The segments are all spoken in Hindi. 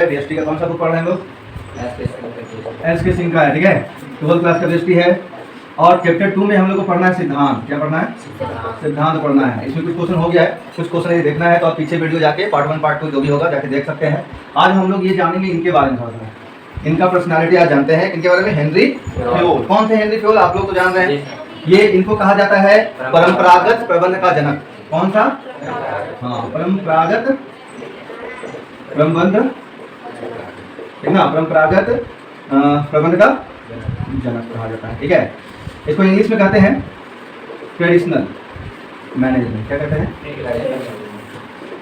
बीएसटी का कौन सा बुक पढ़ रहे हैं हम लोग? एस के सिंह का है, ठीक है। 12th क्लास का बीएसटी है। और चैप्टर 2 में हम लोग को पढ़ना है सिद्धांत। क्या पढ़ना है? सिद्धांत पढ़ना है। इसमें कुछ क्वेश्चन हो गया है, कुछ क्वेश्चन ये देखना है तो आप पीछे वीडियो जाके पार्ट 1 पार्ट 2 जो भी होगा जाके देख सकते हैं। आज हम लोग ये जानेंगे इनके बारे में थोड़ा सा, इनका पर्सनालिटी आज जानते हैं। इनके बारे में हेनरी फ्योल। कौन थे हेनरी फ्योल? आप लोग तो जान रहे हैं। ये इनको कहा जाता है परंपरागत प्रबंध का जनक। कौन सा? हाँ, परंपरागत प्रबंध, ठीक ना, परंपरागत प्रबंध का जनक कहा जाता है, ठीक है। इसको इंग्लिश में कहते हैं ट्रेडिशनल मैनेजमेंट। क्या कहते हैं?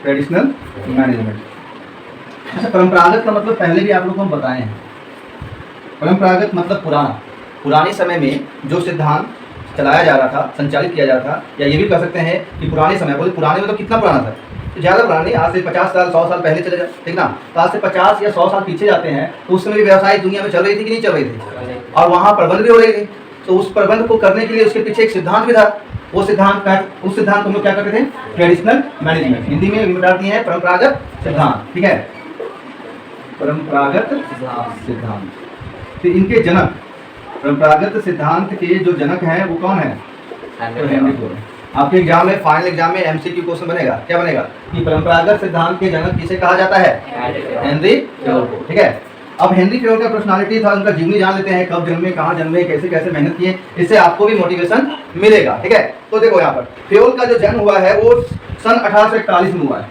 Traditional management. अच्छा, परंपरागत का मतलब पहले भी आप लोगों को हम बताए हैं। परंपरागत मतलब पुराना, पुराने समय में जो सिद्धांत चलाया जा रहा था, संचालित किया जा रहा था, या ये भी कह सकते हैं कि पुराने समय, बोले पुराने में तो कितना पुराना था? तो ज़्यादा पुराना नहीं, आज से 50 साल 100 साल पहले चले जाए, ठीक ना। तो आज से 50 या 100 साल पीछे जाते हैं तो उस समय भी व्यवसाय दुनिया में चल रही थी कि नहीं चल रही थी? और वहाँ प्रबंध भी हो रही थी। तो उस प्रबंध को करने के लिए उसके पीछे एक सिद्धांत भी था। वो सिद्धांत उस सिद्धांत को हम लोग क्या करते थे? Traditional management. हिंदी में बताती है परंपरागत सिद्धांत, ठीक है, परंपरागत सिद्धांत। तो इनके जनक, परंपरागत सिद्धांत के जो जनक हैं वो कौन है? तो हेनरी फ्योल। आपके एग्जाम में, फाइनल एग्जाम में एमसीक्यू क्वेश्चन बनेगा। क्या बनेगा कि परंपरागत सिद्धांत के जनक किसे कहा जाता है? हेनरी फ्योल को, ठीक है। अब हेनरी फ्योल का पर्सनालिटी था, उनका जीवनी जान लेते हैं। कब जन्मे, कहाँ जन्मे, कैसे कैसे मेहनत किए, इससे आपको भी मोटिवेशन मिलेगा, ठीक है। तो देखो यहाँ पर फ्योल का जो जन्म हुआ है वो सन 1841 में हुआ है,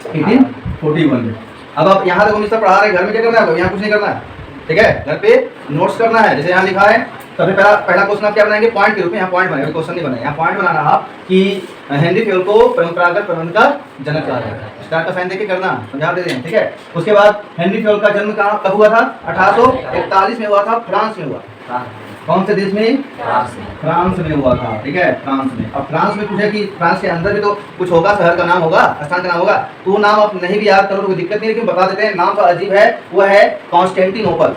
1841 में। अब आप यहाँ तक हम पढ़ा रहे, घर में क्या करना है? यहाँ कुछ नहीं करना है, ठीक है। घर पे नोट्स करना है। जैसे यहाँ लिखा है, सबसे पहला क्वेश्चन आप क्या बनाएंगे? पॉइंट के रूप में। यहाँ पॉइंट बनाएंगे, क्वेश्चन नहीं बनाएंगे। यहाँ पॉइंट बनाना आप कि हेनरी फ्योल को परंपरागत प्रबंध का जनक कहा जाता है। स्टार का साइन देके करना, समझा देते हैं, ठीक है। उसके बाद हेनरी फ्योल का जन्म कहाँ कब हुआ था? 1841 में हुआ था, फ्रांस में हुआ था। कौन से देश में? फ्रांस में हुआ था, ठीक है, फ्रांस में। अब फ्रांस में पूछे कि फ्रांस के अंदर भी तो कुछ होगा, शहर का नाम होगा, स्थान का नाम होगा, तो वो नाम आप नहीं भी याद करो तो कोई दिक्कत नहीं, लेकिन बता देते हैं। नाम तो अजीब है, वो है कॉन्स्टेंटिनोपल।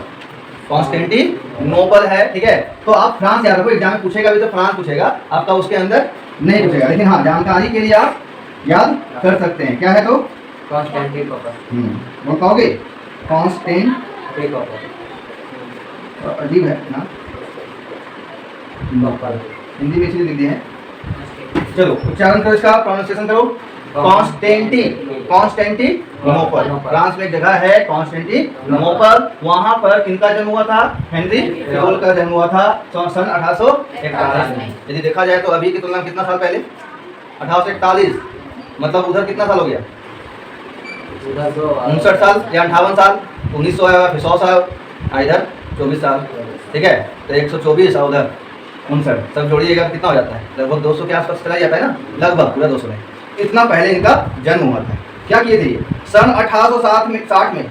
कॉन्स्टेंटिनोपल है, ठीक है। तो आप फ्रांस याद रखो, एग्जाम में पूछेगा भी तो फ्रांस पूछेगा, आपका उसके अंदर नहीं पूछेगा, लेकिन हाँ जानकारी के लिए आप याद कर सकते हैं। क्या है? तो कॉन्स्टेंटिनोपल। वो कहोगे कॉन्स्टेंटिनोपल, अजीब है ना, हिंदी में इसलिए लिख दिए हैं। चलो उच्चारण करो, इसका प्रोनाउंसिएशन करो। कॉन्स्टेंटिनोपल, फ्रांस में एक जगह है कॉन्स्टेंटिनोपल। वहां पर किनका जन्म हुआ था? हेनरी फ्योल का जन्म हुआ था सन 1841 में। यदि देखा जाए तो अभी की तुलना में कितना साल पहले? 1841, मतलब उधर कितना साल हो गया? 59 साल या 58 साल। 1900 आया, फिर 100 साल, इधर 24 साल, ठीक है। तो 124 और उधर 59, सब जोड़िएगा कितना हो जाता है? लगभग 200 के आसपास चला जाता है ना, लगभग पूरा 200 में। इतना पहले इनका जन्म हुआ था। क्या किए थे ये? सन 1860 में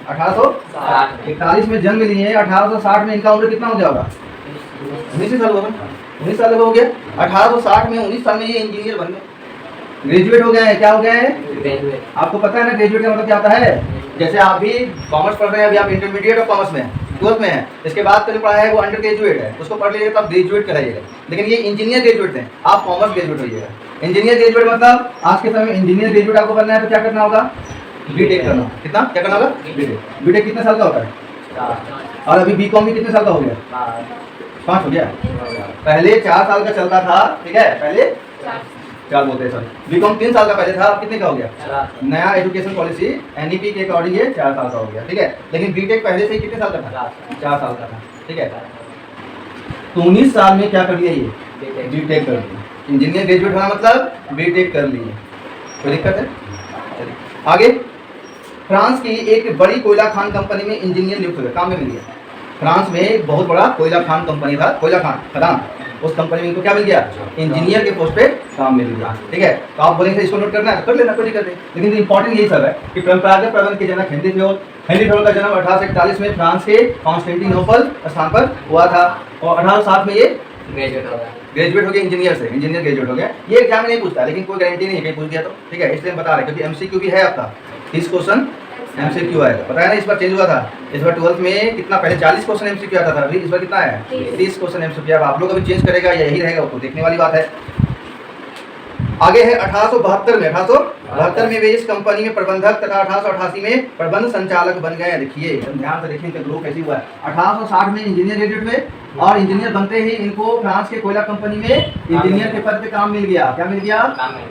1841 में जन्म लिए। 1860 में इनका उम्र कितना हो जाएगा? 19 साल होगा, 19 साल हो गया। 1860 में 19 साल में ये इंजीनियर बन गए, ग्रेजुएट हो गए हैं। क्या हो गए हैं? आपको पता है ना ग्रेजुएट का मतलब क्या होता है? जैसे आप भी कॉमर्स पढ़ रहे हैं, अभी आप इंटरमीडिएट और कॉमर्स में हैं, 12th में है, इसके बाद जो पढ़ा है वो अंडर ग्रेजुएट है, उसको पढ़ लीजिएगा तो आप ग्रेजुएट कराइएगा। लेकिन ये इंजीनियर ग्रेजुएट हैं, आप कॉमर्स ग्रेजुएट होइएगा। इंजीनियर ग्रेजुएट मतलब आज के समय में इंजीनियर ग्रेजुएट आपको बनना है तो क्या करना होगा? बीटेक करना। कितना क्या करना होगा? बीटेक कितने साल का होता है? और अभी बीकॉम भी कितने साल का हो गया? 5 हो गया। पहले 4 साल का चलता था, ठीक है, पहले 4 बोलते हैं सर। बीकॉम 3 साल का पहले था, अब कितने का हो गया? नया एजुकेशन पॉलिसी एनईपी के अकॉर्डिंग ये 4 साल का हो गया, ठीक है। लेकिन बीटेक पहले से ही कितने साल का था? 4 साल का था, ठीक है। तो 19 साल में क्या कर लिया? ये बीटेक कर लिया। इंजीनियर ग्रेजुएट होना मतलब बीटेक कर लिए। कोई दिक्कत है? आगे, फ्रांस की एक बड़ी कोयला खान कंपनी में इंजीनियर नियुक्त हुए, काम में मिल गया। फ्रांस में एक बहुत बड़ा कोयला खान कंपनी था, कोयला खान खदान, उस कंपनी में इनको क्या मिल गया? इंजीनियर के पोस्ट पे काम मिल गया, ठीक है। तो आप बोलेंगे इसको नोट करना है, कर लेना, कोई दिक्कत नहीं। लेकिन इंपॉर्टेंट यही सब है कि परंपरागत प्रबंध के जनक हेनरी फ्योल। हेनरी फ्योल का जन्म 1841 में फ्रांस के कॉन्स्टेंटिनोपल स्थान पर हुआ था और 1860 में ये ग्रेजुएट हो गया, इंजीनियर से इंजीनियर ग्रेजुएट हो गया। ये एग्जाम में नहीं पूछता, लेकिन कोई गारंटी नहीं है कहीं पूछ गया तो, ठीक है, इसलिए हम बता रहे हैं, क्योंकि एमसीक्यू भी है आपका। 30 क्वेश्चन एमसीक्यू आएगा, पता है ना। इस बार चेंज हुआ था, इस बार 12th में कितना, पहले 40 क्वेश्चन एमसीक्यू आता था, अभी इस बार कितना है? 30 क्वेश्चन एमसीक्यू। अब आप लोग अभी चेंज करेगा या यही रहेगा, वो तो देखने वाली बात है। आगे है 1872 में, 1872 में वे इस कंपनी में प्रबंधक तथा 1888 में प्रबंध संचालक बन गए। देखिए ध्यान से देखिए ग्रुप कैसे हुआ है। 1860 में इंजीनियर ग्रेजुएट हुए और इंजीनियर बनते ही इनको फ्रांस के कोयला कंपनी में इंजीनियर के पद पे काम मिल गया। क्या मिल गया?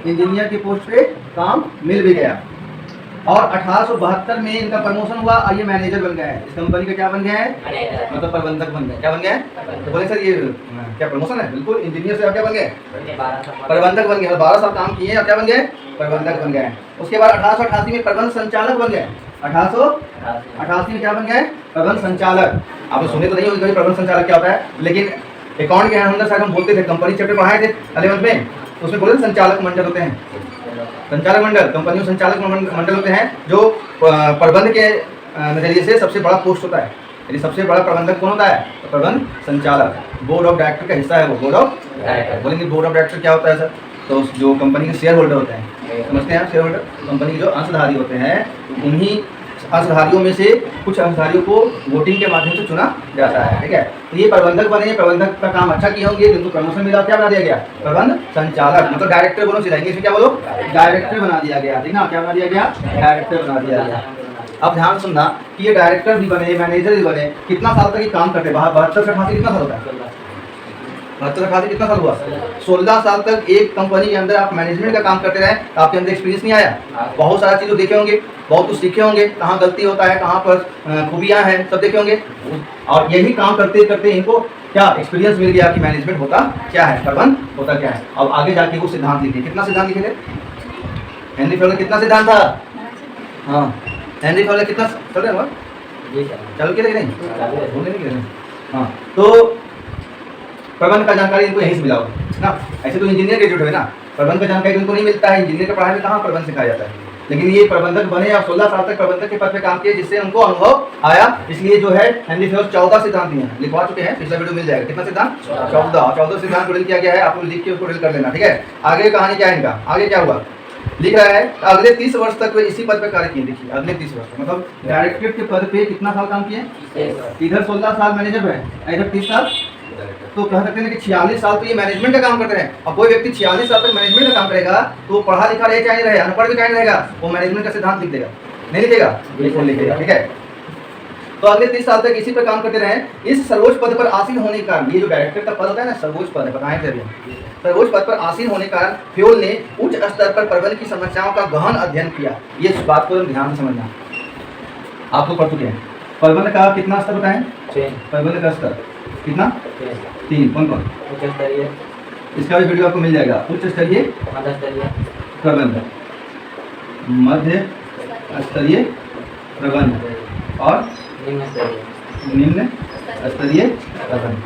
इंजीनियर के पोस्ट पे काम मिल भी गया। और 1872 में इनका प्रमोशन हुआ और ये मैनेजर बन गए हैं। इस कंपनी का क्या बन गया है? मतलब प्रबंधक बन गए। क्या बन गए? तो बोले सर ये क्या प्रमोशन है? बिल्कुल, इंजीनियर से आप क्या बन गए? प्रबंधक बन गए। 12 साल काम किए और क्या बन गए? प्रबंधक बन गए। उसके बाद 1888 में प्रबंध संचालक बन गए। 1888 में क्या बन गए? प्रबंध संचालक। आप सुने तो नहीं होंगे प्रबंध संचालक क्या होता है, लेकिन अकाउंट के अंदर शायद हम बोलते थे, कंपनी चैप्टर पढ़ाए थे 11th में, उसमें बोले संचालक मंडल होते हैं। संचालक मंडल, कंपनियों संचालक मंडल होते हैं जो प्रबंध के नजरिए से सबसे बड़ा पोस्ट होता है। यदि सबसे बड़ा प्रबंधक कौन होता है? तो प्रबंध संचालक, बोर्ड ऑफ डायरेक्टर का हिस्सा है वो। बोर्ड ऑफ डायरेक्टर बोलेंगे, बोर्ड ऑफ डायरेक्टर क्या होता है सर? तो जो कंपनी के शेयर होल्डर होते हैं, समझते हैं शेयर होल्डर, कंपनी के जो अंशधारी होते हैं, उन्हीं अंशधारियों में से कुछ अंशधारियों को वोटिंग के माध्यम से चुना जाता है। ठीक है, तो ये प्रबंधक बने, प्रबंधक का काम अच्छा किए होंगे, जिनको प्रमोशन मिला, क्या बना दिया गया? प्रबंध संचालक। मतलब डायरेक्टर बोलो सीधा, इंग्लिश में क्या बोलो? डायरेक्टर बना दिया गया। ठीक ना, क्या बना दिया गया? डायरेक्टर बना दिया गया। अब ध्यान सुनना कि ये डायरेक्टर भी बने, मैनेजर भी बने, कितना साल तक ये काम करते हैं? 72 से 88 कितना साल होता है? 72 से 88 कितना साल हुआ? 16 साल तक एक कंपनी के अंदर आप मैनेजमेंट का काम करते रहे, तो आपके अंदर एक्सपीरियंस नहीं आया? बहुत सारा चीज़ देखे होंगे, बहुत कुछ सीखे होंगे, कहाँ गलती होता है, कहाँ पर खूबियाँ हैं, सब देखे होंगे। और यही काम करते करते इनको क्या एक्सपीरियंस मिल गया कि मैनेजमेंट होता क्या है, प्रबंध होता क्या है। अब आगे जाके वो सिद्धांत लिखे। कितना सिद्धांत लिखे थे? हेनरी फेवलर कितना सिद्धांत था? हाँ, हेनरी फेवलर कितना चल रहा है? चल के नहीं? हाँ, तो प्रबंध का जानकारी इनको यहीं से मिला होगा ना। ऐसे तो इंजीनियर ग्रेजुएट हुए ना, प्रबंध का जानकारी इनको नहीं मिलता है। इंजीनियर के पढ़ाई में कहाँ प्रबंध सिखाया जाता है, लेकिन ये प्रबंधक बने और 16 साल तक प्रबंधक के पद पे काम किए, जिससे उनको अनुभव आया। इसलिए जो है हेनरी फेवलर 14 सिद्धांत दिए हैं, लिखवा चुके हैं, पिछला वीडियो मिल जाएगा। कितना सिद्धांत? 14 सिद्धांत ड्रिल किया गया है, आप लोग लिख के उसको ड्रिल कर लेना। ठीक है, आगे कहानी क्या है इनका? आगे क्या हुआ लिख रहा है, अगले 30 वर्ष तक वे इसी पद पर कार्य किए। देखिए अगले 30 वर्ष मतलब डायरेक्टरेट के पद पे कितना साल काम किए? इधर 16 साल मैनेजर है, इधर 30 साल। तो कह सकते हैं कि 46 साल तो ये मैनेजमेंट का काम करते हैं। और कोई व्यक्ति 46 साल तक मैनेजमेंट का काम करेगा तो पढ़ा लिखा रहे चाहे नहीं रहे, अनपढ़ भी चाहे नहीं रहेगा, वो मैनेजमेंट का सिद्धांत लिख देगा, नहीं लिखेगा? बिल्कुल लिखेगा। ठीक है, तो अगले 30 साल तक इसी पर काम करते रहे। इस सर्वोच्च पद पर आसीन होने के कारण, ये जो डायरेक्टर का पद होता है ना, सर्वोच्च पद है, बताएं थे अभी। सर्वोच्च पद पर आसीन होने के कारण फ्योल ने उच्च स्तर पर प्रबंध की समस्याओं का गहन अध्ययन किया। ये इस बात को ध्यान से समझना, आप लोग पढ़ चुके हैं। प्रबंध का कितना स्तर बताएं? प्रबंध का स्तर कितना? 3। कौन कौन? इसका भी वीडियो आपको मिल जाएगा। उच्च स्तरीय प्रबंध, मध्य स्तरीय प्रबंध और निम्न स्तरीय प्रबंध।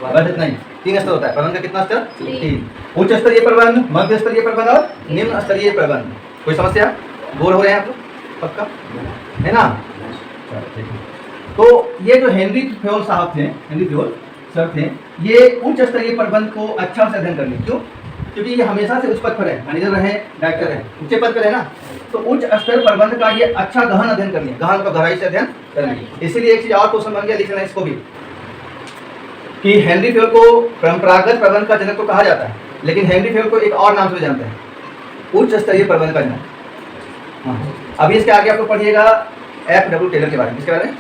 बस इतना ही, 3 स्तर होता है प्रबंध का। कितना स्तर? 3। उच्च स्तरीय प्रबंध, मध्य स्तरीय प्रबंध और निम्न स्तरीय प्रबंध। कोई समस्या? बोर हो रहे हैं आप लोग? पक्का है ना? तो ये जो हेनरी फेवल साहब थे, हेनरी फेवल सर थे, ये उच्च स्तरीय प्रबंध को अच्छा से अध्ययन करने। क्यों? क्योंकि ये हमेशा से उच्च पद पर है, मैनेजर रहे, डायरेक्टर है, ऊंचे पद पर है ना, तो उच्च स्तर प्रबंध का ये अच्छा गहन अध्ययन करनी, गहन का गहराई से अध्ययन करनी। इसीलिए एक चीज और क्वेश्चन बन गया, लिखना है इसको भी, कि हेनरी फेवल को परंपरागत प्रबंध का जनक तो कहा जाता है, लेकिन हेनरी फेवल को एक और नाम से जानते हैं, उच्च स्तरीय प्रबंध का जनक। अभी इसके आगे आपको पढ़िएगा F.W. टेलर के बारे में। किसके बारे में?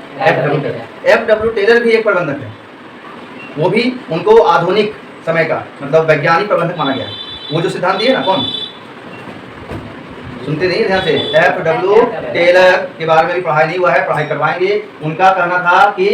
F.W. टेलर भी एक प्रबंधक है, वो भी उनको आधुनिक समय का मतलब वैज्ञानिक प्रबंधक माना गया। वो जो सिद्धांत दिए ना, कौन सुनते नहीं ध्यान से? F.W. टेलर के बारे में भी पढ़ाई नहीं हुआ है, पढ़ाई करवाएंगे। उनका कहना था कि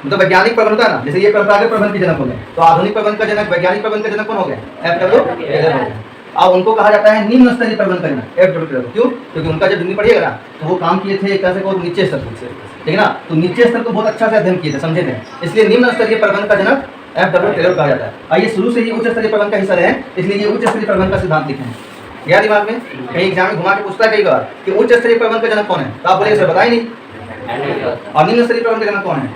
मतलब वैज्ञानिक प्रबंध है ना, जैसे ये परंपरागत प्रबंध के जनक हो गए, तो आधुनिक प्रबंध का जनक, वैज्ञानिक प्रबंध का जनक कौन हो गए? F.W. टेलर हो गए। अब उनको कहा जाता है निम्न स्तरीय प्रबंध करना, F.W. टेलर। क्यों? क्योंकि उनका जब डिग्री पढ़िएगा ना, तो वो काम किए थे कैसे को नीचे स्तर से, ठीक है ना, तो नीचे स्तर को बहुत अच्छा से अध्ययन किए थे, समझे थे, इसलिए निम्न स्तरीय प्रबंध का जनक F.W. टेलर कहा जाता है। आइए शुरू से ही उच्च स्तरीय प्रबंध का हिस्सा रहे, इसलिए ये उच्च स्तरीय प्रबंध का सिद्धांत लिखे हैं। यार दिमाग में कहीं एग्जाम में घुमा के पूछता है कई बार कि उच्च स्तरीय प्रबंध का जनक कौन है, तो आप बोलेंगे सर बताइए नहीं। और निम्न स्तरीय प्रबंध का जनक कौन है?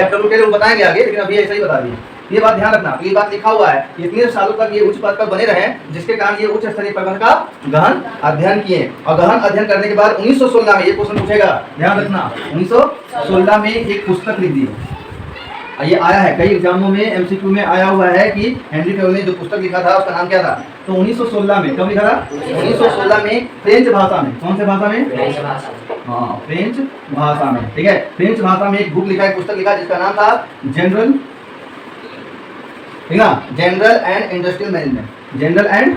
F.W. टेलर बताएंगे आगे, लेकिन अभी ऐसा ही बता दिए। ये बात ध्यान रखना, ये बात लिखा हुआ है, इतने सालों तक ये उच्च पद पर बने रहे, जिसके कारण ये उच्च स्तरीय प्रबंध का गहन अध्ययन किए। और गहन अध्ययन करने के बाद 1916 में ये क्वेश्चन पूछेगा, ध्यान रखना, 1916 में एक पुस्तक लिख दी। ये आया है कई एग्जामों में, एमसीक्यू में आया हुआ है कि हेनरी फेयोल ने जो पुस्तक लिखा था उसका नाम क्या था। तो 1916 में, कब लिखा था? 1916 में फ्रेंच भाषा में। कौन से भाषा में? हाँ, फ्रेंच भाषा में। ठीक है, फ्रेंच भाषा में एक बुक लिखा, एक पुस्तक लिखा जिसका नाम था जनरल, ठीक ना, general and industrial management. General and,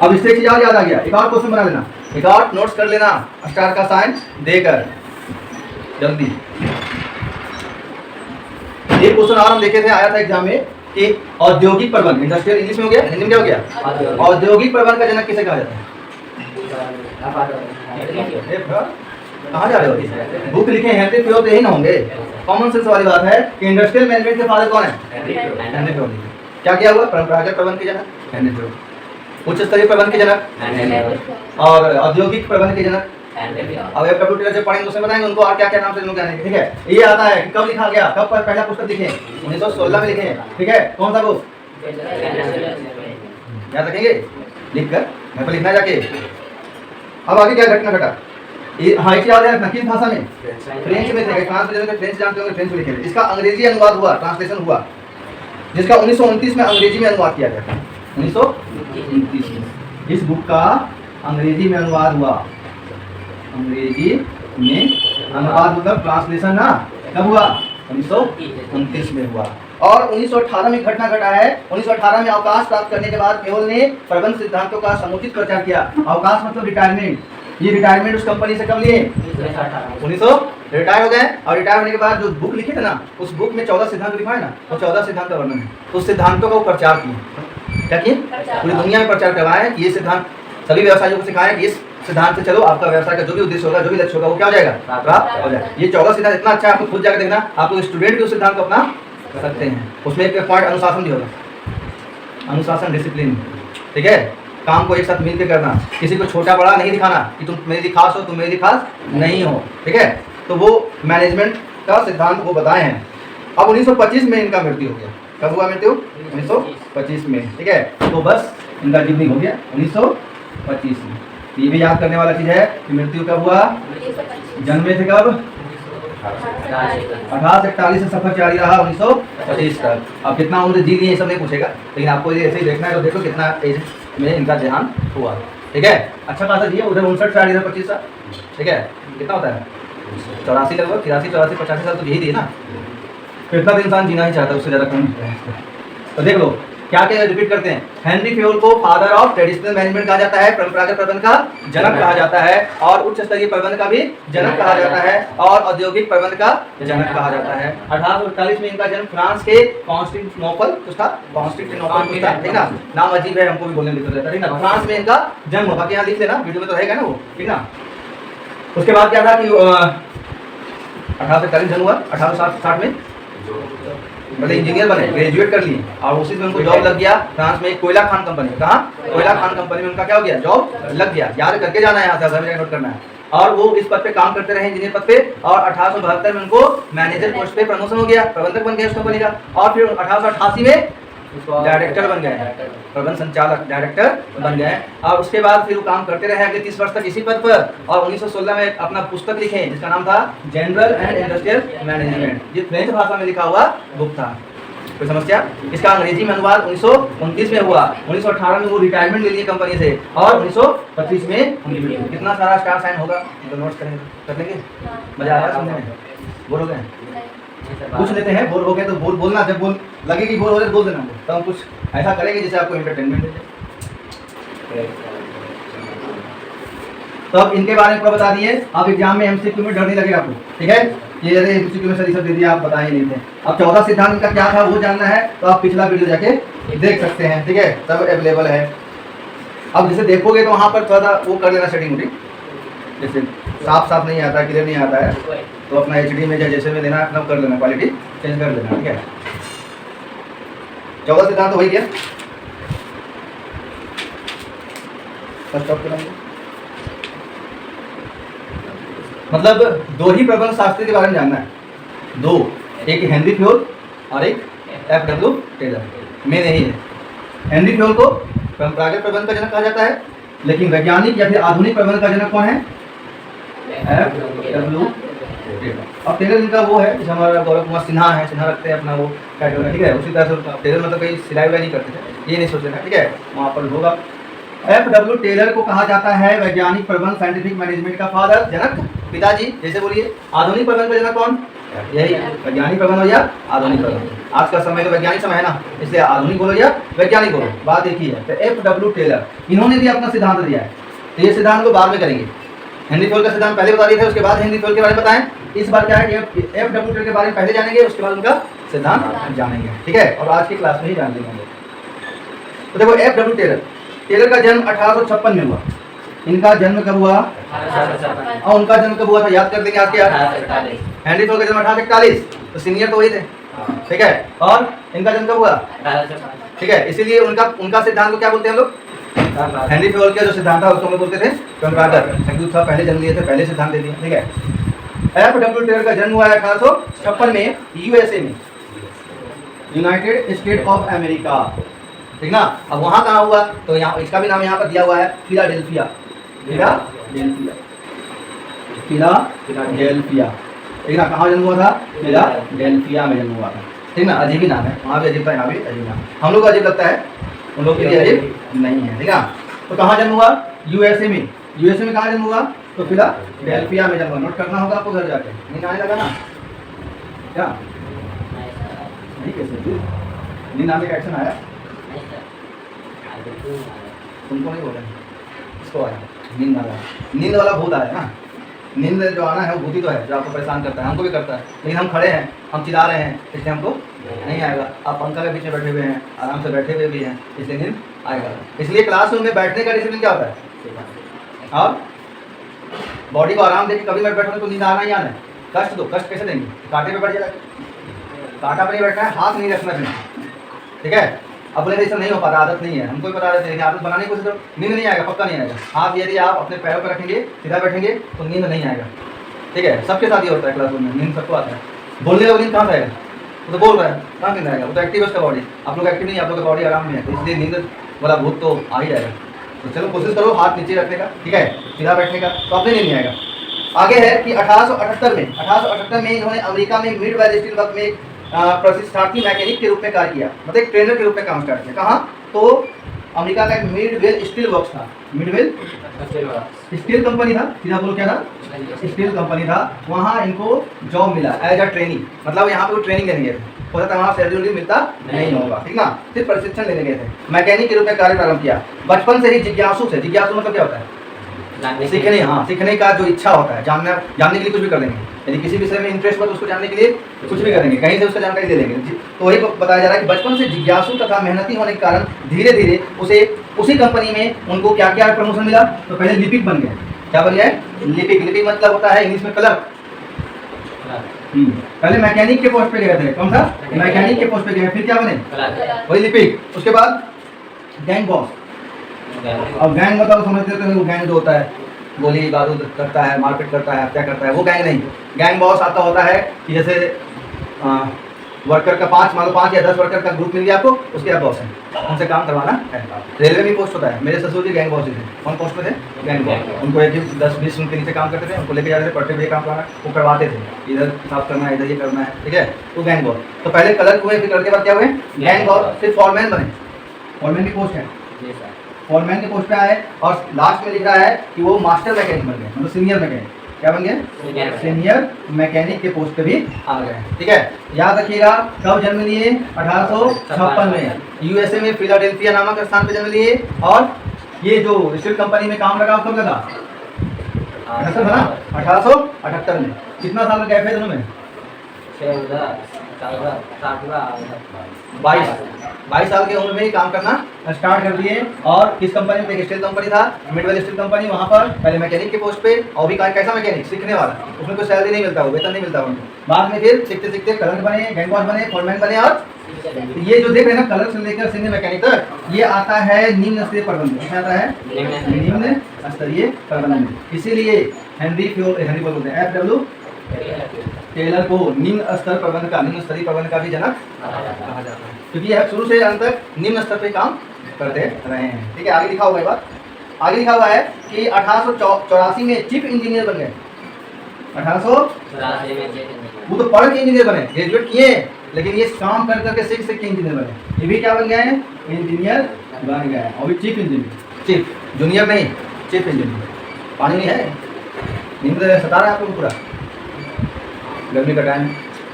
अब इससे एक चीज और याद आ गया, एक और क्वेश्चन बना लेना, एक और नोट्स कर लेना स्टार का साइन देकर जल्दी। एक क्वेश्चन और हम देखे थे, आया था एग्जाम में कि औद्योगिक प्रबंध, इंडस्ट्रियल इंग्लिश में हो गया, हिंदी में क्या हो गया? औद्योगिक प्रबंध का जनक किसे कहा जाता है? कहाँ जा रहे हो? बुक लिखे हेनरी फेयोल तो यही ना होंगे। कॉमन सेंस वाली बात है कि इंडस्ट्रियल मैनेजमेंट के फादर कौन है? Henry Fayol. क्या किया हुआ? परंपरागत प्रबंध के जनक हेनरी फेयोल, उच्च स्तरीय प्रबंध के जनक और औद्योगिक प्रबंध के जनक। अब FW जब पढ़ेंगे उसमें बताएंगे उनको और क्या क्या नाम से लोग जानेंगे। ठीक है, ये आता है कि कब लिखा गया, कब पर पहला पुस्तक लिखे? 1916 में लिखे। ठीक है, कौन सा बुक? याद रखेंगे लिख कर, घर पर लिखना जाके। अब आगे क्या घटना घटा? हाँ, एक याद है रखना, किस भाषा में? फ्रेंच में थे। फ्रांस में फ्रेंच जानते होंगे, फ्रेंच में लिखे थे। इसका अंग्रेजी अनुवाद हुआ, ट्रांसलेशन हुआ, जिसका 1929 में अंग्रेजी में अनुवाद किया गया। 1929 में इस बुक का अंग्रेजी में अनुवाद हुआ। अंग्रेजी में अनुवाद मतलब ट्रांसलेशन ना, कब हुआ? 1929 में हुआ। और 1918 में घटना घटा है। 1918 में अवकाश प्राप्त करने के बाद फेयोल ने प्रबंध सिद्धांतों का समुचित प्रचार किया। अवकाश मतलब रिटायरमेंट। ये रिटायरमेंट उस कंपनी से कब लिए? 1900 रिटायर हो गए। और रिटायर होने के बाद जो बुक लिखे थे ना, उस बुक में 14 सिद्धांत लिखा है ना, वो 14 सिद्धांत का वर्णन है। उस सिद्धांतों का वो प्रचार किए। क्या किए? पूरी दुनिया में प्रचार करवाया कि ये सिद्धांत, सभी व्यवसायियों को सिखाया कि इस सिद्धांत से चलो, आपका व्यवसाय का जो भी उद्देश्य होगा, जो भी लक्ष्य होगा, वो क्या हो जाएगा? प्राप्त हो जाएगा। ये 14 सिद्धांत इतना अच्छा है, आपको खुद जाकर देखना, आप लोग स्टूडेंट भी उस सिद्धांत को अपना सकते हैं। उसमें एक पॉइंट अनुशासन भी होगा, अनुशासन, डिसिप्लिन। ठीक है, काम को एक साथ मिलकर करना, किसी को छोटा बड़ा नहीं दिखाना कि तुम मेरी खास हो, तुम मेरी खास नहीं हो। ठीक है, तो वो मैनेजमेंट का सिद्धांत वो बताए हैं। अब 1925 में इनका मृत्यु हो गया। कब हुआ मृत्यु? 1925 में। ठीक है, तो बस इनका जीवनी हो गया 1925 में। ये भी याद करने वाला चीज है कि मृत्यु कब हुआ? जन्मे थे कब? 1841 से सफर जारी रहा 1925 तक। अब कितना उम्र जी लिए ये सब नहीं पूछेगा, लेकिन आपको ये ऐसे ही देखना है, तो देखो कितना एज में इनका देहांत हुआ। ठीक है, अच्छा खासा जी, उधर 59 साल, इधर 25 साल। ठीक है, कितना होता है? 84 लगभग, 83, 84, 85 साल तो यही दिए ना। कितना भी इंसान जीना ही चाहता है, उससे ज़्यादा कम। तो देख लो क्या क्या रिपीट करते हैं। हेनरी फेयोल को फादर ऑफ ट्रेडिशनल मैनेजमेंट कहा जाता है, परंपरागत प्रबंध का जनक कहा जाता है, और उच्च स्तरीय प्रबंध का भी जनक कहा जाता है, और औद्योगिक प्रबंध का जनक कहा जाता है। 1848 में इनका जन्म फ्रांस के कॉन्स्टेंटिनोपल कुछ था, कॉन्स्टेंटिनोपल कुछ था, ठीक ना, नाम अजीब है, हमको भी बोलने में दिक्कत रहता है, ठीक ना। फ्रांस में इनका जन्म हुआ, बाकी यहाँ लिख लेना, वीडियो में तो रहेगा ना वो, ठीक ना। उसके बाद क्या था कि 1840 जन्म हुआ, 1860 में मतलब इंजीनियर बने, ग्रेजुएट कर लिए, और उसी में उनको जॉब लग गया फ्रांस में कोयला खान कंपनी। कहाँ? कोयला खान कंपनी में उनका क्या हो गया? जॉब लग गया। याद करके जाना है, यहाँ से नोट करना है। और वो इस पद पे काम करते रहे, इंजीनियर पद पे, और 1872 में उनको मैनेजर पोस्ट पे प्रमोशन हो गया, प्रबंधक बन गए उस कंपनी का। और फिर 1888 में डायरेक्टर बन गए, प्रबंध संचालक डायरेक्टर बन गए। और उसके बाद फिर वो काम करते रहे अगले 30 वर्ष तक इसी पद पर, और 1916 में अपना पुस्तक लिखे जिसका नाम था जनरल एंड इंडस्ट्रियल मैनेजमेंट। ये फ्रेंच भाषा में लिखा हुआ बुक था। कोई समस्या? इसका अंग्रेजी में अनुवाद 1929 में हुआ। 1918 में वो रिटायरमेंट ले लिए कंपनी से, और 1925 में उनकी मृत्यु। कितना सारा स्टार साइन होगा, तो नोट्स करेंगे, कर लेंगे। मजा आ रहा है सुनने में? बोर हो गए? पूछ लेते हैं, बोर हो गए तो बोलना, जब बोल लगे कि बोर हो रहे तो बोल देना, तो हम कुछ ऐसा करेंगे जिससे आपको एंटरटेनमेंट मिले। तो अब इनके बारे में पूरा बता दिए। आप एग्जाम में एमसीक्यू में डर नहीं लगेगा आपको, ठीक है। ये जैसे एमसीक्यू में सर सब दे दिया, आप बता ही नहीं थे। अब 14 सिद्धांत का क्या था वो जानना है तो आप पिछला वीडियो जाके देख सकते हैं, ठीक है, सब अवेलेबल है। अब जैसे देखोगे तो वहाँ पर थोड़ा वो कर लेना सेटिंग वोटिंग, जैसे साफ नहीं आता, क्लियर नहीं आता है, तो अपना HD में जैसे में देना अपना कर लेना, क्वालिटी चेंज कर लेना, ठीक है। 14 सिद्धांत हो गया। मतलब दो ही प्रबंध शास्त्री के बारे में जानना है, दो, एक हेनरी फेयोल और एक FW टेलर, मेन यही है। हेनरी फेयोल को परंपरागत प्रबंध का जनक कहा जाता है, लेकिन वैज्ञानिक या फिर आधुनिक प्रबंध का जनक कौन है? FW Taylor. अब टेलर इनका वो है जैसे हमारा गौरव कुमार सिन्हा है, सिन्हा रखते हैं अपना वो कैटेगरी, ठीक है। उसी तरह से टेलर मतलब कहीं सिलाई विलाई नहीं करते थे, ये नहीं सोच लेना, ठीक है। वहाँ पर होगा FW टेलर को कहा जाता है वैज्ञानिक प्रबंध, साइंटिफिक मैनेजमेंट का फादर, जनक, पिताजी। जैसे बोलिए आधुनिक प्रबंध का जनक कौन? यही वैज्ञानिक प्रबंध हो या आधुनिक प्रबंध। आज का समय तो वैज्ञानिक समय है ना, इसलिए आधुनिक बोलो या वैज्ञानिक बोलो, बात एक ही है। तो FW टेलर इन्होंने भी अपना सिद्धांत दिया है, तो ये सिद्धांत को बाद में करेंगे। हेनरी फॉल का सिद्धांत पहले बता दिए थे, उसके बाद हेनरी फॉल के बारे में बताएं। इस बार क्या है कि FW टेलर के बारे में पहले जानेंगे, उसके बाद उनका सिद्धांत जानेंगे, ठीक है। और आज की क्लास में ही जान लेंगे। तो देखो FW टेलर का जन्म 1856 में हुआ। इनका जन्म कब हुआ? और उनका जन्म कब हुआ था याद कर देंगे आज के यार। हेनरी फॉल का जन्म 1841, तो सीनियर तो वही थे, ठीक है। और इनका जन्म कब हुआ? ठीक है, इसीलिए उनका सिद्धांत को क्या बोलते हैं हम लोग? हेनरी फॉल का जो सिद्धांत था उसको हम लोग बोलते थे कंट्राक्टर, क्योंकि उसका पहले जन्म लिए थे, पहले सिद्धांत दे दिया, ठीक है। FW टेलर का जन्म हुआ है 1856 में USA में, यूनाइटेड स्टेट ऑफ अमेरिका, ठीक ना। अब वहाँ कहाँ हुआ? तो यहाँ इसका भी नाम यहाँ पर दिया हुआ है फिलाडेल्फिया, ठीक ना। कहाँ जन्म हुआ था? फिलाडेल्फिया में जन्म हुआ था, ठीक ना। अजीब ही नाम है, वहाँ भी अजीब था, यहाँ भी अजीब नाम। हम लोग को अजीब लगता है, उन लोग के लिए अजीब नहीं है, ठीक है। तो कहाँ जन्म हुआ? USA में। USA में कहाँ जन्म हुआ? तो फिलाडेल्फिया में जन्म हुआ। नोट करना होगा आपको घर जाके, नींद आने लगा ना क्या? नहीं, कैसे नींद आने का एक्शन आया? तुमको नहीं बोला, इसको आया नींद वाला, नींद वाला भूत आया ना। नींद जो आना है वो भूत ही तो है, जो आपको परेशान करता है, हमको भी करता है। लेकिन हम खड़े हैं, हम चिल्ला रहे हैं, इसलिए हमको नहीं आएगा। आप पंखा के पीछे बैठे हुए हैं, आराम से बैठे हुए भी हैं, इसलिए नींद आएगा। इसलिए क्लासरूम में बैठने का डिसिप्लिन क्या होता है? और बॉडी को आराम देकर कभी मत बैठोगे तो नींद आना ही आना है। कष्ट दो, कष्ट कैसे देंगे? कांटे पे बैठ जाएगा, कांटा पर नहीं बैठना है, हाथ नहीं रखना चाहिए, ठीक है। अपने से नहीं हो पाता, आदत नहीं है, हमको भी बता रहे थे, लेकिन आदत बनाने की कोशिश करो, नींद नहीं आएगा, पक्का नहीं आएगा। हाथ यदि आप अपने पैरों पर रखेंगे, सीधा बैठेंगे तो नींद नहीं आएगा, ठीक है। सबके साथ ये होता है क्लासरूम में, नींद सबको आता है। बोलने का नींद कहाँ से आएगा? वो तो बोल रहा है, कहाँ नींद आएगा? वो तो एक्टिव है उसका बॉडी। आप लोग एक्टिव नहीं, आप लोग का बॉडी आराम में है, तो इसलिए नींद वाला भूत तो आ ही जाएगा। तो चलो कोशिश करो हाथ नीचे रखने का, ठीक है, सीधा बैठने का, तो अपने नींद नहीं आएगा। आगे है कि 1878 में इन्होंने अमेरिका में मिड वैली स्टील वर्क में प्रतिष्ठार्थी मैकेनिक के रूप में कार्य किया, मतलब एक ट्रेनर के रूप में काम स्टार्ट किया। कहाँ? तो अमेरिका का एक मिडवेल स्टील वर्क्स था, मिडवेल स्टील कंपनी था, सीधा बोलो क्या था? स्टील कंपनी था। वहाँ इनको जॉब मिला एज अ ट्रेनिंग, मतलब यहाँ पे वो ट्रेनिंग लेने गए थे, हो सकता है वहाँ सैलरी मिलता नहीं होगा, ठीक ना, सिर्फ प्रशिक्षण लेने गए थे। मैकेनिक के रूप में कार्य प्रारंभ किया। बचपन से ही जिज्ञासु थे। जिज्ञासु मतलब क्या होता है? सीखने, हाँ, सीखने का जो इच्छा होता है, जानने के लिए कुछ भी कर देंगे। यदि किसी विषय में इंटरेस्ट हो तो उसको जानने के लिए कुछ भी करेंगे, कहीं से उसका जानकारी ले लेंगे। तो वही बताया जा रहा है कि बचपन से जिज्ञासु तथा मेहनती होने के कारण धीरे धीरे उसी कंपनी में उनको क्या क्या प्रमोशन मिला। तो पहले लिपिक बन गए। क्या बन गए? लिपिक मतलब होता है इंग्लिश में क्लर्क। पहले मैकेनिक के पोस्ट पे गए थे, कौन सा? मैकेनिक के पोस्ट पे गए, फिर क्या बने? वही लिपिक। उसके बाद गैंग बॉस। अब गैंग मतलब समझते थे, वो गैंग जो होता है गोली बारूद करता है, मारपीट करता है, हत्या करता है, वो गैंग नहीं। गैंग बॉस आता होता है कि जैसे वर्कर का 5 या 10 वर्कर का ग्रुप मिल गया आपको, उसके आप बॉस हैं, उनसे काम करवाना है। रेलवे में पोस्ट होता है, मेरे ससुर जी गैंग बॉस थे। कौन पोस्ट पे थे? Gang boss. उनको एक 10-20 उनके नीचे काम करते थे, उनको लेके जाते थे, पढ़ते हुए काम कराना, वो करवाते थे, इधर साफ करना है, इधर ये करना है, ठीक है। तो गैंग बॉस। तो पहले क्लर्क हुए, फिर क्लर्क के बाद क्या हुए? गैंग बॉस, फिर फॉरमैन बने। फॉरमैन की पोस्ट है, फॉरमैन के पोस्ट पे आए, और लास्ट में लिख रहा है कि वो मास्टर मैकेनिक बन गए, मतलब सीनियर मैकेनिक। क्या बन गए? सीनियर मैकेनिक के पोस्ट पे भी आ गए, ठीक है। याद रखिएगा कब जन्म लिए? 1856 में USA में फिलाडेल्फिया नामक स्थान पे जन्म लिए। और ये जो स्टील कंपनी में काम लगा कब लगा? 1878 में। कितना साल गए थे दोनों में? 22 साल की उम्र में ही काम करना स्टार्ट कर दिए। और किस कंपनी में? एक स्टील कंपनी था, मिडवेल स्टील कंपनी। वहाँ पर पहले मैकेनिक के पोस्ट पे, और भी कैसा मैकेनिक? सीखने वाला, उसमें कोई सैलरी नहीं मिलता, वो वेतन नहीं मिलता उनको। बाद में फिर सीखते सीखते क्लर्क बने, गैंग बॉस बने, फॉरमैन बने। और ये जो देख रहे हैं ना, क्लर्क से लेकर सीनियर मैकेनिक तक, ये आता है निम्न स्तरीय प्रबंधन। क्या आता है? निम्न स्तरीय प्रबंधन। इसीलिए हेनरी बोलते हैं FW टेलर को निम्न स्तर प्रबंध का, निम्न स्तरीय प्रबंध का भी जनक कहा जाता है, क्योंकि यह शुरू से अंत तक निम्न स्तर पे काम करते रहे हैं, ठीक है। आगे लिखा हुआ है बात, आगे लिखा हुआ है कि 1884 में चीफ इंजीनियर बन गए। 1883 में। वो तो पढ़ के इंजीनियर बने, ग्रेजुएट किए, लेकिन ये काम कर करके सीख सीख के इंजीनियर बने। ये भी क्या बन गए हैं? इंजीनियर बन गए हैं। और भी चीफ इंजीनियर, चीफ, जूनियर नहीं, चीफ इंजीनियर। पानी नहीं है, नींद सता रहा है आपको पूरा, गर्मी का टाइम,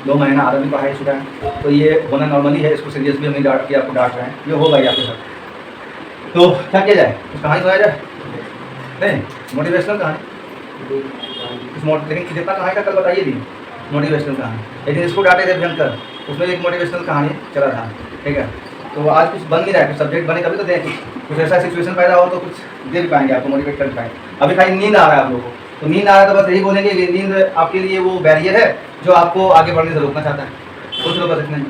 2 महीना आदमी का है स्टूडेंट, तो ये होना नॉर्मली है। इसको सीरियस भी हम नहीं डांट के आपको डांट रहे हैं, ये होगा ही आपके साथ। तो क्या किया जाए, कुछ कहानी सुनाया जाए? नहीं, मोटिवेशनल कहानी, लेकिन जितना कहानी का कल बताइए दी मोटिवेशनल कहानी। लेकिन इसको डांटे थे भयंकर, उसमें एक मोटिवेशनल कहानी चला था, ठीक है। तो आज कुछ बन नहीं रहा है, कुछ सब्जेक्ट बने कभी तो दें, कुछ ऐसा सिचुएशन पैदा हो तो कुछ दे भी पाएंगे आपको, मोटिवेट कर पाएंगे। अभी खाली नींद आ रहा है आप लोगों को, तो नींद आ रहा है तो बस यही बोलेंगे कि नींद आपके लिए वो बैरियर है जो आपको आगे बढ़ने से रोकना चाहता है। कुछ लोग बस नहीं,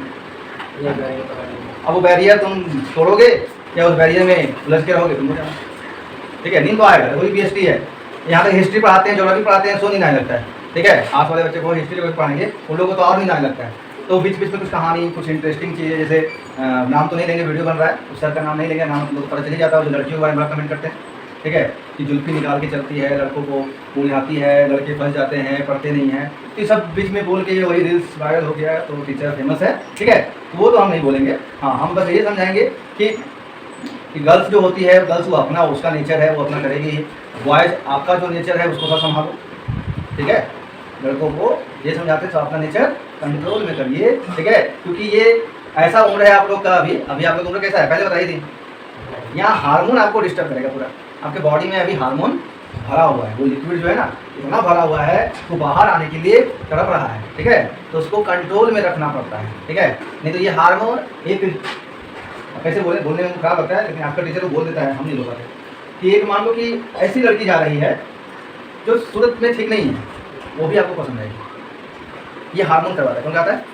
अब वो बैरियर तुम तोड़ोगे या उस बैरियर में उलझ के रहोगे तुम, ठीक है। नींद तो आएगा, वही PhD है। यहाँ तक हिस्ट्री पढ़ाते हैं, ज्योग्राफी पढ़ाते हैं, सो नींद आने लगता है, ठीक है। आस वाले बच्चे को हिस्ट्री को पढ़ाएंगे, उन लोगों को तो और नींद आने लगता है। तो बीच बीच में कुछ कहानी, कुछ इंटरेस्टिंग चीज़ें, जैसे नाम तो नहीं लेंगे, वीडियो बन रहा है, उस सर का नाम नहीं लेंगे, नाम लोग पता चल ही जाता है, जो लड़कियों के बारे में कमेंट करते हैं, ठीक है, कि जुल्फी निकाल के चलती है, लड़कों को फूल आती है, लड़के फंस जाते हैं, पढ़ते नहीं हैं, तो ये सब बीच में बोल के वही रील्स वायरल हो गया, तो टीचर फेमस है, ठीक है। वो तो हम नहीं बोलेंगे। हाँ, हम बस ये समझाएंगे कि गर्ल्स जो होती है, गर्ल्स वो अपना, उसका नेचर है, वो अपना करेगी। बॉयज़ आपका जो नेचर है उसको सब संभालो, ठीक है। लड़कों को ये समझाते हैं अपना नेचर कंट्रोल में करिए, ठीक है, क्योंकि ये ऐसा उम्र है आप लोग का। अभी आप लोग उम्र कैसा है पहले बताइए थी। यहाँ हार्मोन आपको डिस्टर्ब करेगा पूरा, आपके बॉडी में अभी हार्मोन भरा हुआ है, वो लिक्विड जो है ना इतना भरा हुआ है, वो बाहर आने के लिए तड़प रहा है, ठीक है। तो उसको कंट्रोल में रखना पड़ता है, ठीक है। नहीं तो ये हार्मोन एक कैसे बोलने में खराब लगता है, लेकिन आपका टीचर को बोल देता है, हम नहीं बोल पाते कि एक मान लो कि ऐसी लड़की जा रही है जो सूरत में ठीक नहीं है, वो भी आपको पसंद आएगी, ये हार्मोन करवा रहा है, कौन कहता है।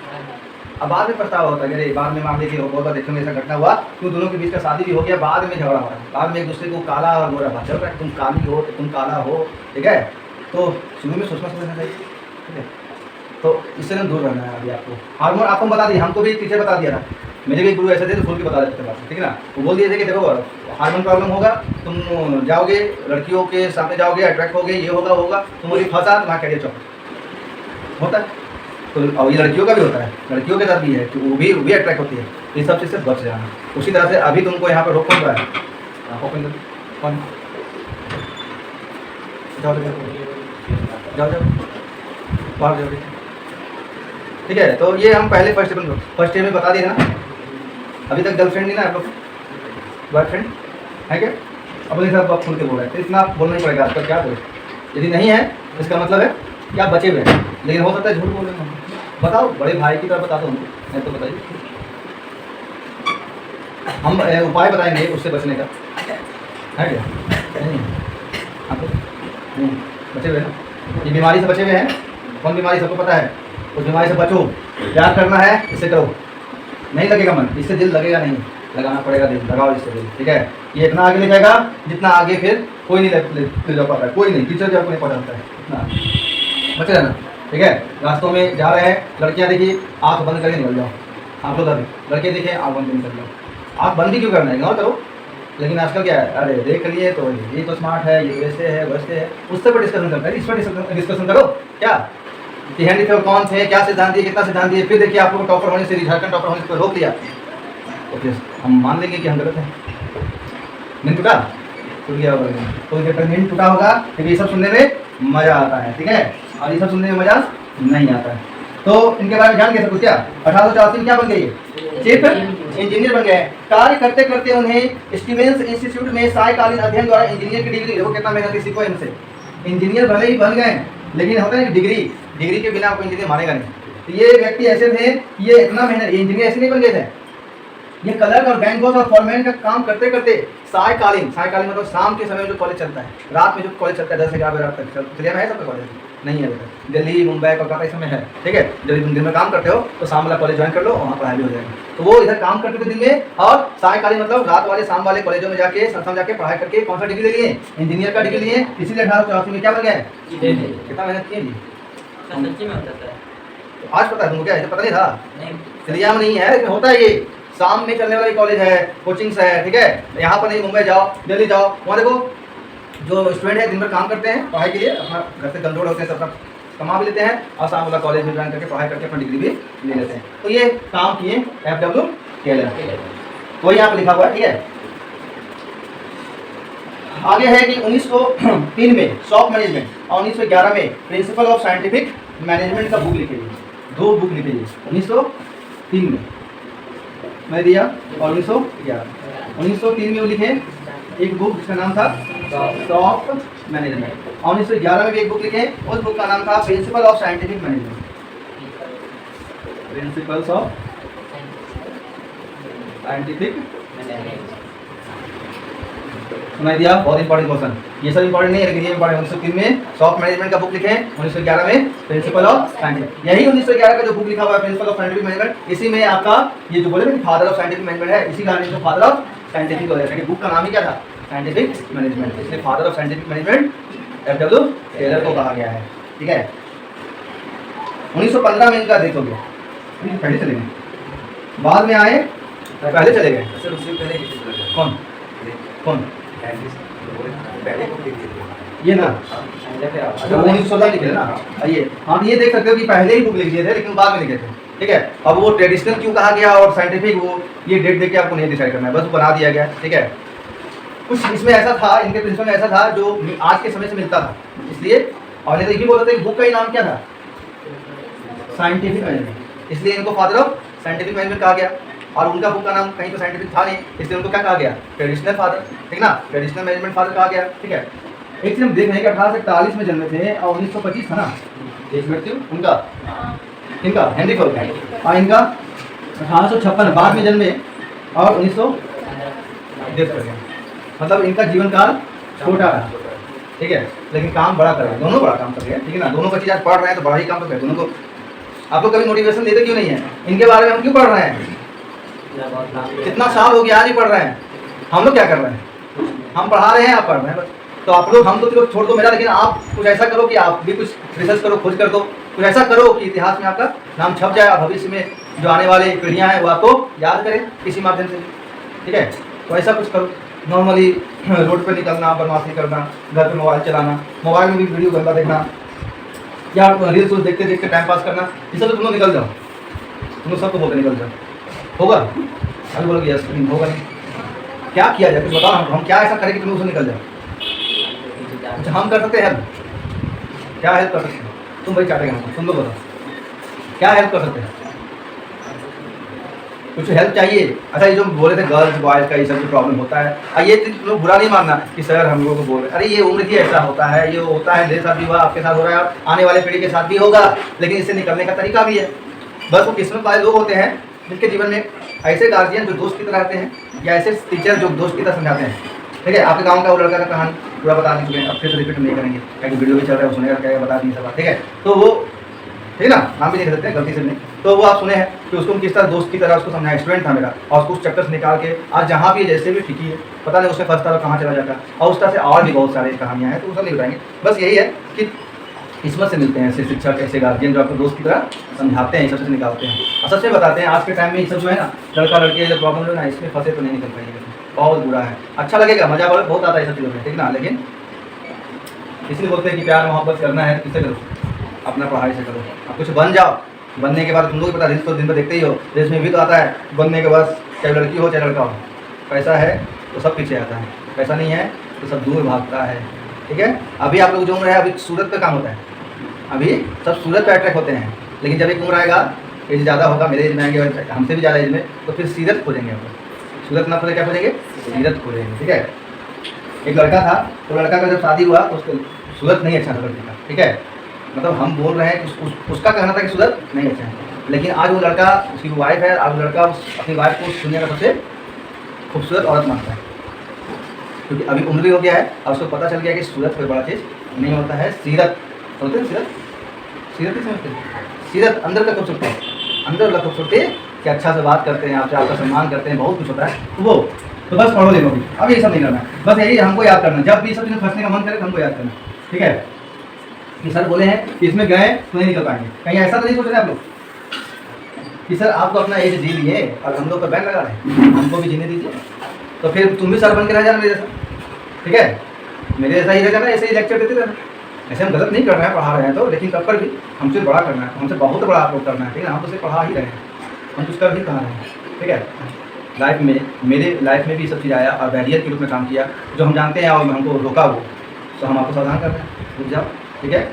अब बाद में पछतावा होता है, अरे बाद में मान लीजिए बहुत बार देखने में ऐसा घटना हुआ, क्यों दोनों के बीच का शादी भी हो गया, बाद में झगड़ा हो रहा है, बाद में एक दूसरे को काला और गोरा बात चल रहा है, तुम काली हो तो तुम काला हो, ठीक है। तो शुरू में सोचना समझना चाहिए, ठीक है। तो इससे दूर रहना है। अभी आपको हार्मोन आपको बता दिए, हमको भी टीचर बता दिया था, मेरे भी गुरु ऐसे थे तो खोल के बता देते थे, ठीक है ना। वो बोल दिए थे कि देखो हार्मोन प्रॉब्लम होगा, तुम जाओगे लड़कियों के सामने जाओगे, अट्रैक्ट होगे, ये होगा, तुम मुझे फंसा तुम्हारा कैरियर चौपट होता है। तो और ये लड़कियों का भी होता है, लड़कियों के साथ भी है कि वो भी अट्रैक्ट होती है। इन सब चीज़ से बच जाना। उसी तरह से अभी तुमको यहाँ पर रोक कौन रहा है, कौन जाओ बाहर जाओ, ठीक है। तो ये हम पहले फर्स्ट ईयर में बता दिए ना। अभी तक गर्लफ्रेंड नहीं ना आप लोग, बॉयफ्रेंड है क्या? अपने साथ आप खुल के बोल रहे हैं, तो इतना बोलना ही पड़ेगा आपका, क्या बोले। यदि नहीं है इसका मतलब है कि आप बचे हुए हैं, लेकिन हो सकता है झूठ बोल रहे हैं। बताओ, बड़े भाई की तरह बता दो हमको, नहीं तो बताइए, हम उपाय बताएंगे उससे बचने का, है क्या? नहीं आप नहीं बचे हुए हैं, ये बीमारी से बचे हुए हैं। कौन बीमारी सबको पता है, उस बीमारी से बचो। प्यार करना है इससे करो, नहीं लगेगा मन, इससे दिल लगेगा नहीं, लगाना पड़ेगा दिल, लगाओ इससे दिल, ठीक है। ये इतना आगे ले जाएगा जितना आगे फिर कोई नहीं ले जा पाता है, कोई नहीं, टीचर जो आपको नहीं पढ़ाता है, इतना बचे रहना, ठीक है। रास्तों में जा रहे हैं, लड़कियां देखिए आँख बंद करके निकल जाओ, आप लोग अभी लड़के देखें आँख बंद करके निकल जाओ। आँख बंद ही क्यों करना है, इग्नोर करो। लेकिन आजकल क्या है, अरे देख लिए तो ये तो स्मार्ट है, ये वैसे है वैसे है, उससे पर डिस्कशन करता है, इस पर डिस्कशन करो। क्या कि हेनरी फेबर कौन थे, क्या सिद्धांत दिए, कितना सिद्धांत दिए, फिर देखिए आपको टॉपर होने से, झारखंड टॉपर होने से रोक लिया, तो फिर हम मान लेंगे कि हम गलत हैं। नींद टूटा, टूट गया होगा, तो जब तक नींद टूटा होगा फिर ये सब सुनने में मजा आता है, ठीक है। और ये सब सुनने में मजा नहीं आता है। तो इनके बारे में जान गए सब कुछ। क्या 1884 में क्या बन गई, चीफ इंजीनियर बन गए। कार्य करते करते उन्हें स्टीवेंस इंस्टीट्यूट में सायकालीन अध्ययन द्वारा इंजीनियर की डिग्री, देखो कितना मेहनत सीखो इनसे। इंजीनियर भले ही बन गए, लेकिन होता है डिग्री के बिना आपको इंजीनियर मानेगा नहीं। तो ये व्यक्ति ऐसे थे, ये इतना मेहनत, इंजीनियर ऐसे नहीं बन गए थे, ये कलर और बैंगोस और फॉर्मेन का काम करते करते सायकालीन मतलब शाम के समय में जो कॉलेज चलता है, रात में जो कॉलेज चलता है 10 से 11 बजे रात तक, चलिए है सबका कॉलेज नहीं है बेटा, दिल्ली मुंबई कोलकाता इस समय है, ठीक है। जब तुम दिन में काम करते हो तो शाम वाला कॉलेज ज्वाइन कर लो, वहाँ पढ़ाई भी हो जाएगी। तो वो इधर काम करते थे दिन में, और सायकालीन मतलब रात वाले शाम वाले कॉलेजों में जाके संस्थान जाके पढ़ाई करके कौन सा डिग्री ले लिए, इंजीनियर का डिग्री लिए। इसीलिए 1884 में क्या बन गया, कितना मेहनत की जी। आज पता है तुमको, क्या पता नहीं था, सिलिया में नहीं है, लेकिन होता है ये शाम में चलने वाली कॉलेज है, कोचिंग्स है, ठीक है। यहाँ पर नहीं, मुंबई जाओ, दिल्ली जाओ, वहाँ देखो जो स्टूडेंट है दिन भर काम करते हैं पढ़ाई के लिए, अपना घर से गंदोड़ होते हैं, सब कमा भी लेते हैं और शाम वाला कॉलेज में ज्वाइन करके पढ़ाई करके अपनी डिग्री भी ले लेते हैं। तो ये काम किए FW केलर, तो यहाँ पे लिखा हुआ है, ठीक है। आगे है कि 1903 में शॉप मैनेजमेंट और 1911 में प्रिंसिपल ऑफ साइंटिफिक मैनेजमेंट का बुक लिखेगी, 2 बुक लिखेगी 1903 में मैं दिया और 1903 में वो लिखे एक बुक जिसका नाम था शॉप मैनेजमेंट, और 1911 में भी एक बुक लिखे, उस बुक का नाम था principle of scientific management, principles of scientific management. सुनाई दिया, बहुत इंपॉर्टेंट क्वेश्चन, ये सब इंपॉर्टेंट नहीं है लेकिन ये इंपॉर्टेंट। 1903 में शॉप मैनेजमेंट का बुक लिखे, 1911 में प्रिंसिपल ऑफ साइंटिफिक, यही 1911 का जो बुक लिखा हुआ है प्रिंसिपल ऑफ साइंटिफिक मैनेजमेंट, इसी में आपका ये जो बोले ना फादर ऑफ साइंटिफिक मैनेजमेंट है, इसी कारण इसको फादर ऑफ साइंटिफिक हो जाता है। बुक का नाम ही क्या था, साइंटिफिक मैनेजमेंट, इसलिए father of scientific management FW Taylor को कहा गया है, ठीक है। 1915 में इनका डेथ हो गया, पहले चले गए, बाद में आए पहले चले गए। कौन कौन ये ना, अच्छा 1916 लिखे थे ना, आइए हम ये देख सकते हो कि पहले ही बुक लिख दिए थे लेकिन बाद में लिखे थे, ठीक है। अब वो ट्रेडिशनल क्यों कहा गया और साइंटिफिक, वो ये डेट देख के आपको नहीं डिसाइड करना है, बस बना दिया गया, ठीक है। कुछ इसमें ऐसा था, इनके प्रिंसिपल में ऐसा था जो आज के समय से मिलता था, इसलिए और नहीं तो ये बोलते थे बुक का ही नाम क्या था, साइंटिफिक मैनेजमेंट, इसलिए इनको फादर ऑफ साइंटिफिक मैनेजमेंट कहा गया। और उनका बुक का नाम कहीं तो साइंटिफिक था नहीं, इसलिए उनको क्या कहा गया, ट्रेडिशनल फादर, ठीक ना, ट्रेडिशनल मैनेजमेंट फादर कहा गया, ठीक है। एक चीज हम देख रहे हैं कि 1841 में जन्मे थे और 1925 था ना, देख सकते हो उनका, इनका हेनरी फोर्ड, और इनका 1856 बाद में जन्मे और 1900 डेथ कर गया, मतलब इनका जीवन काल छोटा रहा, ठीक है, लेकिन काम बड़ा कर रहे हैं, दोनों बड़ा काम कर रहे हैं, ठीक है ना। दोनों बच्चे आज पढ़ रहे हैं तो बड़ा ही काम कर रहे हैं दोनों को। आप लोग कभी मोटिवेशन देते क्यों नहीं है, इनके बारे में हम क्यों पढ़ रहे हैं, कितना साल हो गया आज ही पढ़ रहे हैं, हम लोग क्या कर रहे हैं, हम पढ़ा रहे हैं, आप पढ़ रहे हैं बस। तो आप लोग, हम तो चलो छोड़ दो मेरा, लेकिन आप कुछ ऐसा करो कि आप भी कुछ रिसर्च करो, खोज कर दो, कुछ ऐसा करो कि इतिहास में आपका नाम छप जाए, भविष्य में जो आने वाली पीढ़ियाँ हैं वो आपको याद करें किसी माध्यम से, ठीक है। तो ऐसा कुछ करो, नॉर्मली रोड पर निकलना, बदमाशी करना, घर पे मोबाइल चलाना, मोबाइल में भी वीडियो गंदा देखना, या रील्स देखते देखते टाइम पास करना, इस सब तुम लोग निकल जाओ, तुम लोग सबको बोलते निकल जाओ, होगा? अभी बोलोगे यस, होगा नहीं, क्या किया जाए कुछ बताओ, हम क्या ऐसा करें कि तुम उससे निकल जाओ। अच्छा हम कर सकते हैं हेल्प, क्या हेल्प कर सकते हैं, तुम भाई चाटेगा हमको, तुम लोग बताओ क्या हेल्प कर सकते हैं, कुछ हेल्प चाहिए। अच्छा ये जो बोले थे गर्ल्स बॉयज़ का ये सब जो प्रॉब्लम होता है, ये लोग बुरा नहीं मानना कि सर हम लोगों को बोल रहे, अरे ये उम्र की ऐसा होता है, ये होता है, मेरे साथ भी हुआ, आपके साथ हो रहा है, आने वाले पीढ़ी के साथ भी होगा, लेकिन इससे निकलने का तरीका भी है। बस वो किस्मत वाले लोग होते हैं जिनके जीवन में ऐसे गार्जियन जो दोस्त की तरह रहते हैं, या ऐसे टीचर जो दोस्त की तरह समझाते हैं, ठीक है। आपके गांव का वो लड़का का कहानी पूरा बता दीजिए, अब फिर से रिपीट नहीं करेंगे क्योंकि वीडियो भी चल रहा है, वो सुनेगा क्या बता दीजिए सब, ठीक है। तो वो ठीक है ना, नाम भी नहीं सकते गलती से नहीं, तो वो आप सुने हैं कि उसको किस तरह दोस्त की तरह उसको समझाया, स्टूडेंट था मेरा, और उसको उस चक्कर से निकाल के आज जहाँ भी जैसे भी ठीक ही है, पता नहीं उससे फंसता और कहाँ चला जाता, और उस तरह से और भी बहुत सारी कहानियाँ हैं, तो वो सब नहीं बताएंगे। बस यही है कि किस्मत से मिलते हैं ऐसे शिक्षक, ऐसे गार्जियन जो आपको दोस्त की तरह समझाते हैं, सबसे निकालते हैं और सबसे बताते हैं। आज के टाइम में ये सब जो है ना, लड़का लड़की जो प्रॉब्लम है ना, इसमें फंसे तो नहीं निकल पाएंगे, बहुत बुरा है। अच्छा लगेगा, मजा बहुत आता है सब चीज़ों में, ठीक ना, लेकिन इसलिए बोलते हैं कि प्यार मोहब्बत करना है तो किससे करो, अपना पढ़ाई से करो, अब कुछ बन जाओ, बनने के बाद तुम लोग भी पता रील्स तो दिन भर देखते ही हो, रील्स में भी तो आता है बनने के बाद चाहे लड़की हो चाहे लड़का हो, पैसा है तो सब पीछे आता है, पैसा नहीं है तो सब दूर भागता है, ठीक है। अभी आप लोग जो उम्र है, अभी सूरत पे काम होता है, अभी सब सूरत पे अट्रैक्ट होते हैं, लेकिन जब एक उम्र आएगा, एज ज़्यादा होगा, मेरे एज में आएंगे, हमसे भी ज़्यादा एज में, तो फिर सीरत खोजेंगे हम लोग, सूरत ना खोजे क्या खोजेंगे, सीरत खोजेंगे, ठीक है। एक लड़का था, तो लड़का का जब शादी हुआ तो उसको सूरत नहीं अच्छा था लड़के का, ठीक है, मतलब हम बोल रहे हैं कि उसका कहना था कि सूरत नहीं अच्छा है, लेकिन आज वो लड़का, उसकी वाइफ है, आज वो लड़का अपनी वाइफ को दुनिया का सबसे खूबसूरत औरत मानता है, क्योंकि अभी उम्र भी हो गया है और उसको पता चल गया कि सूरत कोई बड़ा चीज़ नहीं होता है, सीरत होते हैं, सीरत सीरत ही समझते हैं, सीरत अंदर का खूबसूरती, अंदर का खूबसूरती कि अच्छा से बात करते हैं आपसे, आपका सम्मान करते हैं, बहुत कुछ होता है, तो वो तो बस पढ़ो देखो, अब ये सब नहीं करना, बस यही हमको याद करना, जब भी सब चीज़ें फंसने का मन करे तो हमको याद करना, ठीक है। कि सर बोले हैं कि इसमें गए तो नहीं निकल पाएंगे, कहीं ऐसा तो नहीं सोच रहे आप लोग कि सर आपको अपना एज जी लिए और हम लोग का बैन लगा रहे हैं, हमको भी जीने दीजिए, तो फिर तुम भी सर बन के रह जाना मेरे जैसा, ठीक है, मेरे जैसा ही रह जाना, ऐसे ही लेक्चर देते रहना, ऐसे हम गलत नहीं कर रहे हैं, पढ़ा रहे हैं तो, लेकिन तब पर भी हमसे बड़ा करना है, हमसे बहुत बड़ा आप लोग करना है, ठीक है। हम तो सिर्फ पढ़ा ही रहे हैं, हम कुछ कर ही कहा रहे हैं, ठीक है। लाइफ में, मेरे लाइफ में भी सब चीज़ आया और बैरियर के रूप में काम किया, जो हम जानते हैं और हमको रोका वो, तो हम आपको सावधान कर रहे हैं, रुक जाओ, ठीक है।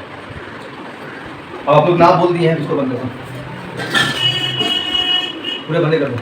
और आप लोग ना बोल दिए हैं, इसको बंद कर दो, पूरे बंदे कर दो।